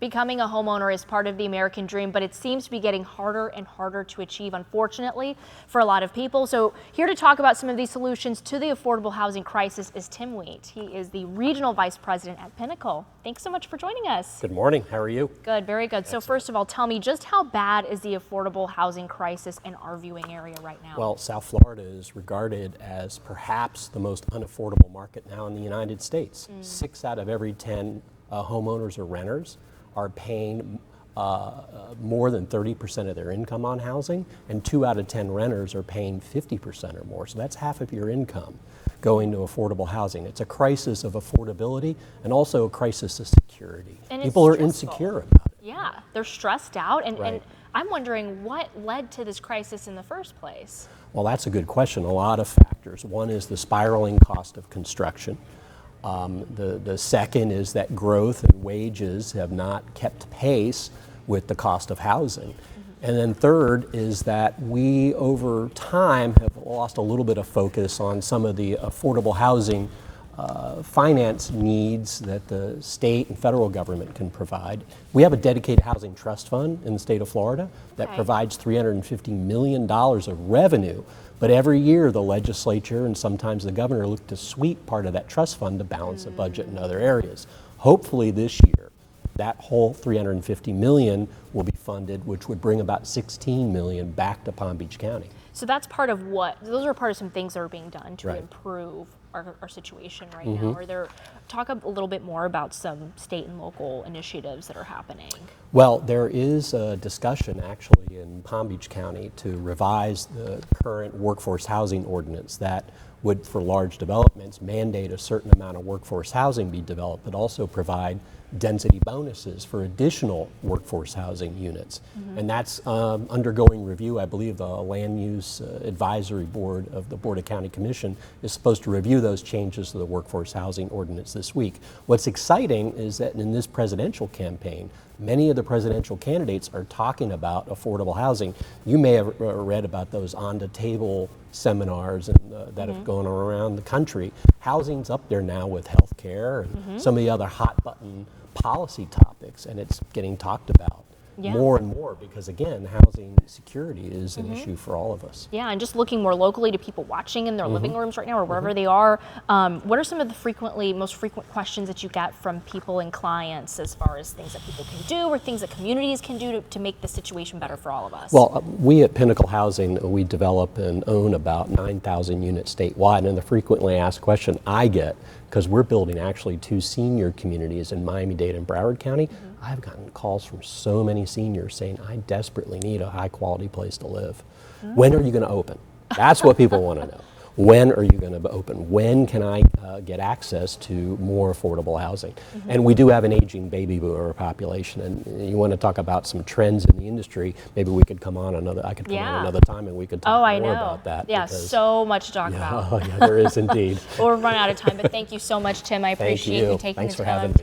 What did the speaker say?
Becoming a homeowner is part of the American dream, but it seems to be getting harder and harder to achieve, unfortunately, for a lot of people. So here to talk about some of these solutions to the affordable housing crisis is Tim Wheat. He is the Regional Vice President at Pinnacle. Thanks so much for joining us. Good morning. How are you? Good, very good. Excellent. So first of all, tell me, just how bad is the affordable housing crisis in our viewing area right now? Well, South Florida is regarded as perhaps the most unaffordable market now in the United States. 6 out of every 10 homeowners or renters are paying more than 30% of their income on housing, and 2 out of 10 renters are paying 50% or more. So that's half of your income going to affordable housing. It's a crisis of affordability and also a crisis of security. And people are insecure about it. Yeah, they're stressed out, and Right. I'm wondering what led to this crisis in the first place. Well, that's a good question. A lot of factors. One is the spiraling cost of construction. The second is that growth and wages have not kept pace with the cost of housing. And then third is that we, over time, have lost a little bit of focus on some of the affordable housing finance needs that the state and federal government can provide. We have a dedicated housing trust fund in the state of Florida that provides $350 million of revenue. But every year the legislature and sometimes the governor look to sweep part of that trust fund to balance the budget in other areas. Hopefully this year that whole $350 million will be funded, which would bring about $16 million back to Palm Beach County. So that's part of those are part of some things that are being done to improve our situation right now. Are there, talk a little bit more about some state and local initiatives that are happening. Well, there is a discussion actually in Palm Beach County to revise the current workforce housing ordinance that would, for large developments, mandate a certain amount of workforce housing be developed, but also provide density bonuses for additional workforce housing units. And that's undergoing review. I believe the Land Use Advisory Board of the Board of County Commission is supposed to review those changes to the workforce housing ordinance this week. What's exciting is that in this presidential campaign, many of the presidential candidates are talking about affordable housing. You may have read about those on-the-table seminars that have gone around the country. Housing's up there now with health care and some of the other hot-button policy topics, and it's getting talked about more and more because, again, housing security is an issue for all of us. Yeah, and just looking more locally to people watching in their living rooms right now or wherever they are, what are some of the most frequent questions that you get from people and clients as far as things that people can do or things that communities can do to make the situation better for all of us? Well, we at Pinnacle Housing, we develop and own about 9,000 units statewide, and the frequently asked question I get, because we're building actually 2 senior communities in Miami-Dade and Broward County, I've gotten calls from so many seniors saying, I desperately need a high quality place to live. When are you going to open? That's what people want to know. When are you going to open? When can I get access to more affordable housing? And we do have an aging baby boomer population, and you want to talk about some trends in the industry, maybe we could come on another, I could come on another time and we could talk more about that. Yeah, so much to talk about. Oh, yeah, there is indeed. Well, we're running out of time, but thank you so much, Tim. I appreciate you taking the time.